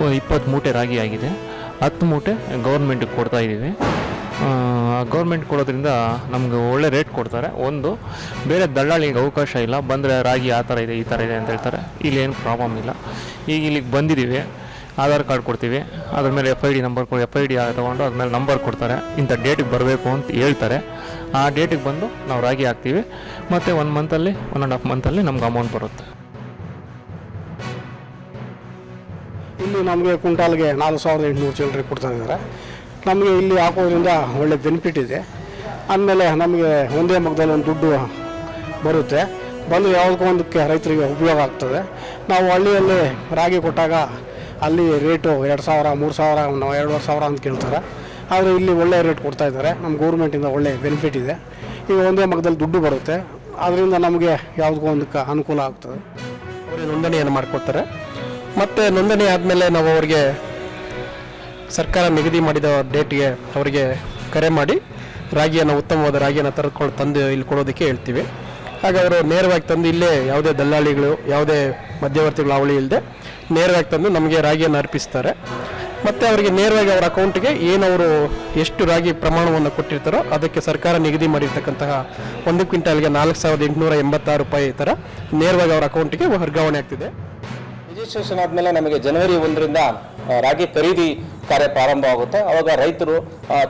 20 ಮೂಟೆ ರಾಗಿ ಆಗಿದೆ. 10 ಮೂಟೆ ಗೌರ್ಮೆಂಟಿಗೆ ಕೊಡ್ತಾ ಇದ್ದೀವಿ. ಗೌರ್ಮೆಂಟ್ ಕೊಡೋದ್ರಿಂದ ನಮ್ಗೆ ಒಳ್ಳೆ ರೇಟ್ ಕೊಡ್ತಾರೆ. ಒಂದು ಬೇರೆ ದಳ್ಳಾಳಿಗೆ ಅವಕಾಶ ಇಲ್ಲ, ಬಂದರೆ ರಾಗಿ ಆ ಥರ ಇದೆ ಈ ಥರ ಇದೆ ಅಂತ ಹೇಳ್ತಾರೆ. ಇಲ್ಲಿ ಏನು ಪ್ರಾಬ್ಲಮ್ ಇಲ್ಲ. ಈಗ ಇಲ್ಲಿಗೆ ಬಂದಿದ್ದೀವಿ, ಆಧಾರ್ ಕಾರ್ಡ್ ಕೊಡ್ತೀವಿ, ಅದ್ರ ಮೇಲೆ FID ನಂಬರ್ FID ತೊಗೊಂಡು ಅದ್ಮೇಲೆ ನಂಬರ್ ಕೊಡ್ತಾರೆ. ಇಂಥ ಡೇಟಿಗೆ ಬರಬೇಕು ಅಂತ ಹೇಳ್ತಾರೆ. ಆ ಡೇಟಿಗೆ ಬಂದು ನಾವು ರಾಗಿ ಹಾಕ್ತೀವಿ. ಮತ್ತು 1 ಮಂತಲ್ಲಿ 1.5 ಮಂತಲ್ಲಿ ನಮ್ಗೆ ಅಮೌಂಟ್ ಬರುತ್ತೆ. ಇಲ್ಲಿ ನಮಗೆ ಕ್ವಿಂಟಾಲ್ಗೆ 4,800 ಚಿಲ್ಲರೆ ಕೊಡ್ತಾ ಇದ್ದಾರೆ. ನಮಗೆ ಇಲ್ಲಿ ಹಾಕೋದ್ರಿಂದ ಒಳ್ಳೆ ಬೆನಿಫಿಟ್ ಇದೆ. ಆದಮೇಲೆ ನಮಗೆ ಒಂದೇ ಮಗದಲ್ಲಿ ಒಂದು ದುಡ್ಡು ಬರುತ್ತೆ. ಬಂದು ಯಾವುದಕ್ಕೂ ಒಂದಕ್ಕೆ ರೈತರಿಗೆ ಉಪಯೋಗ ಆಗ್ತದೆ. ನಾವು ಹಳ್ಳಿಯಲ್ಲಿ ರಾಗಿ ಕೊಟ್ಟಾಗ ಅಲ್ಲಿ ರೇಟು 2,000, 3,000, 2,500 ಅಂತ ಕೇಳ್ತಾರೆ. ಆದರೆ ಇಲ್ಲಿ ಒಳ್ಳೆ ರೇಟ್ ಕೊಡ್ತಾ ಇದ್ದಾರೆ. ನಮ್ಮ ಗೌರ್ಮೆಂಟಿಂದ ಒಳ್ಳೆ ಬೆನಿಫಿಟ್ ಇದೆ. ಈಗ ಒಂದೇ ಮಗದಲ್ಲಿ ದುಡ್ಡು ಬರುತ್ತೆ. ಅದರಿಂದ ನಮಗೆ ಯಾವುದಕ್ಕೂ ಒಂದಕ್ಕೆ ಅನುಕೂಲ ಆಗ್ತದೆ. ಅವರಿಗೆ ನೋಂದಣಿಯನ್ನು ಮಾಡಿಕೊಡ್ತಾರೆ. ಮತ್ತು ನೋಂದಣಿ ಆದಮೇಲೆ ನಾವು ಅವರಿಗೆ ಸರ್ಕಾರ ನಿಗದಿ ಮಾಡಿದ ಡೇಟ್ಗೆ ಅವರಿಗೆ ಕರೆ ಮಾಡಿ ರಾಗಿಯನ್ನು, ಉತ್ತಮವಾದ ರಾಗಿಯನ್ನು ತಂದು ಇಲ್ಲಿ ಕೊಡೋದಕ್ಕೆ ಹೇಳ್ತೀವಿ. ಆಗ ಅವರು ನೇರವಾಗಿ ತಂದು ಇಲ್ಲೇ ಯಾವುದೇ ದಲ್ಲಾಳಿಗಳು, ಯಾವುದೇ ಮಧ್ಯವರ್ತಿಗಳು ಅವಳಿ ಇಲ್ಲದೆ ನೇರವಾಗಿ ತಂದು ನಮಗೆ ರಾಗಿಯನ್ನು ಅರ್ಪಿಸ್ತಾರೆ. ಮತ್ತು ಅವರಿಗೆ ನೇರವಾಗಿ ಅವರ ಅಕೌಂಟಿಗೆ ಏನವರು ಎಷ್ಟು ರಾಗಿ ಪ್ರಮಾಣವನ್ನು ಕೊಟ್ಟಿರ್ತಾರೋ ಅದಕ್ಕೆ ಸರ್ಕಾರ ನಿಗದಿ ಮಾಡಿರ್ತಕ್ಕಂತಹ 1 ಕ್ವಿಂಟಾಲ್ಗೆ 4,886 ರೂಪಾಯಿ ಥರ ನೇರವಾಗಿ ಅವರ ಅಕೌಂಟಿಗೆ ವರ್ಗಾವಣೆ ಆಗ್ತಿದೆ. ರಿಜಿಸ್ಟ್ರೇಷನ್ ಆದಮೇಲೆ ನಮಗೆ ಜನವರಿ 1ರಿಂದ ರಾಗಿ ಖರೀದಿ ಕಾರ್ಯ ಪ್ರಾರಂಭ ಆಗುತ್ತೆ. ಆವಾಗ ರೈತರು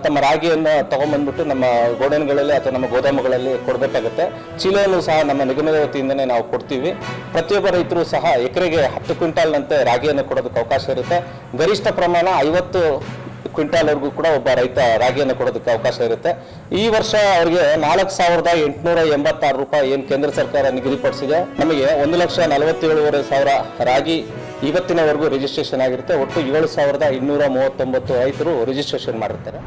ತಮ್ಮ ರಾಗಿಯನ್ನು ತೊಗೊಂಬಂದ್ಬಿಟ್ಟು ನಮ್ಮ ಗೋಡನ್ಗಳಲ್ಲಿ ಅಥವಾ ನಮ್ಮ ಗೋದಾಮುಗಳಲ್ಲಿ ಕೊಡಬೇಕಾಗುತ್ತೆ. ಚೀಲವನ್ನು ಸಹ ನಮ್ಮ ನಿಗಮದ ವತಿಯಿಂದನೇ ನಾವು ಕೊಡ್ತೀವಿ. ಪ್ರತಿಯೊಬ್ಬ ರೈತರು ಸಹ ಎಕರೆಗೆ 10 ಕ್ವಿಂಟಾಲ್ನಂತೆ ರಾಗಿಯನ್ನು ಕೊಡೋದಕ್ಕೆ ಅವಕಾಶ ಇರುತ್ತೆ. ಗರಿಷ್ಠ ಪ್ರಮಾಣ 50 ಕ್ವಿಂಟಾಲ್ವರೆಗೂ ಕೂಡ ಒಬ್ಬ ರೈತ ರಾಗಿಯನ್ನು ಕೊಡೋದಕ್ಕೆ ಅವಕಾಶ ಇರುತ್ತೆ. ಈ ವರ್ಷ ಅವರಿಗೆ 4,886 ರೂಪಾಯಿ ಏನು ಕೇಂದ್ರ ಸರ್ಕಾರ ನಿಗದಿಪಡಿಸಿದೆ. ನಮಗೆ 1,47,500 ರಾಗಿ ಇವತ್ತಿನವರೆಗೂ ರಿಜಿಸ್ಟ್ರೇಷನ್ ಆಗಿರುತ್ತೆ. ಒಟ್ಟು 7,239 ರೈತರು ರಿಜಿಸ್ಟ್ರೇಷನ್ ಮಾಡಿರ್ತಾರೆ.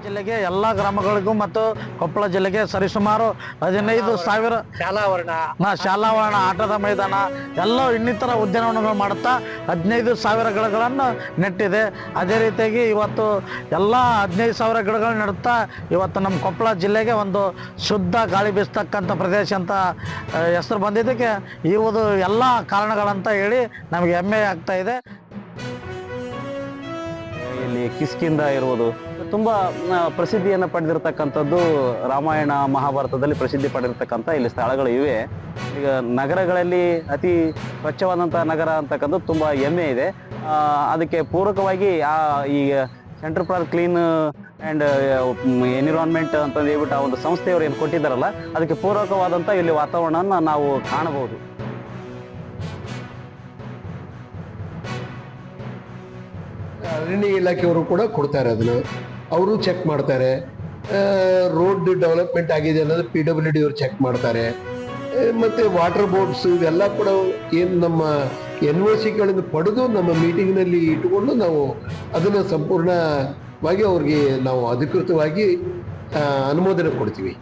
ಜಿಲ್ಲೆಗೆ ಎಲ್ಲ ಗ್ರಾಮಗಳಿಗೂ ಮತ್ತು ಕೊಪ್ಪಳ ಜಿಲ್ಲೆಗೆ ಸರಿಸುಮಾರು 15,000 ಶಾಲಾವರಣ, ಆಟದ ಮೈದಾನ ಎಲ್ಲ ಇನ್ನಿತರ ಉದ್ಯಾನವನಗಳು ಮಾಡುತ್ತಾ 15,000 ಗಿಡಗಳನ್ನು ನೆಟ್ಟಿದೆ. ಅದೇ ರೀತಿಯಾಗಿ ಇವತ್ತು ಎಲ್ಲ 15,000 ಗಿಡಗಳನ್ನು ನೆಡುತ್ತಾ ಇವತ್ತು ನಮ್ಮ ಕೊಪ್ಪಳ ಜಿಲ್ಲೆಗೆ ಒಂದು ಶುದ್ಧ ಗಾಳಿ ಬೀಸ್ತಕ್ಕಂಥ ಪ್ರದೇಶ ಅಂತ ಹೆಸರು ಬಂದಿದ್ದಕ್ಕೆ ಇರುವುದು ಎಲ್ಲ ಕಾರಣಗಳಂತ ಹೇಳಿ ನಮಗೆ ಹೆಮ್ಮೆ ಆಗ್ತಾ ಇದೆ. ಇಲ್ಲಿ ಕಿಷ್ಕಿಂಧ ಇರುವುದು ತುಂಬ ಪ್ರಸಿದ್ಧಿಯನ್ನು ಪಡೆದಿರತಕ್ಕಂಥದ್ದು. ರಾಮಾಯಣ ಮಹಾಭಾರತದಲ್ಲಿ ಪ್ರಸಿದ್ಧಿ ಪಡೆದಿರ್ತಕ್ಕಂಥ ಇಲ್ಲಿ ಸ್ಥಳಗಳು ಇವೆ. ಈಗ ನಗರಗಳಲ್ಲಿ ಅತಿ ಸ್ವಚ್ಛವಾದಂಥ ನಗರ ಅಂತಕ್ಕಂಥದ್ದು ತುಂಬ ಹೆಮ್ಮೆ ಇದೆ. ಅದಕ್ಕೆ ಪೂರಕವಾಗಿ ಈ centre for clean and environment ಅಂತ ಹೇಳ್ಬಿಟ್ಟು ಆ ಒಂದು ಸಂಸ್ಥೆಯವರು ಏನು ಕೊಟ್ಟಿದ್ದಾರಲ್ಲ, ಅದಕ್ಕೆ ಪೂರಕವಾದಂಥ ಇಲ್ಲಿ ವಾತಾವರಣವನ್ನು ನಾವು ಕಾಣಬಹುದು. ಅರಣ್ಯ ಇಲಾಖೆಯವರು ಕೂಡ ಕೊಡ್ತಾರೆ. ಅದನ್ನು ಅವರು ಚೆಕ್ ಮಾಡ್ತಾರೆ. ರೋಡ್ ಡೆವಲಪ್ಮೆಂಟ್ ಆಗಿದೆ ಅನ್ನೋದು PWD ಅವರು ಚೆಕ್ ಮಾಡ್ತಾರೆ. ಮತ್ತು ವಾಟರ್ ಬೋರ್ಡ್ಸ್ ಇವೆಲ್ಲ ಕೂಡ ಏನು ನಮ್ಮ NOCಗಳಿಂದ ಪಡೆದು ನಮ್ಮ ಮೀಟಿಂಗ್ನಲ್ಲಿ ಇಟ್ಟುಕೊಂಡು ನಾವು ಅದನ್ನು ಸಂಪೂರ್ಣವಾಗಿ ಅವ್ರಿಗೆ ನಾವು ಅಧಿಕೃತವಾಗಿ ಅನುಮೋದನೆ ಕೊಡ್ತೀವಿ.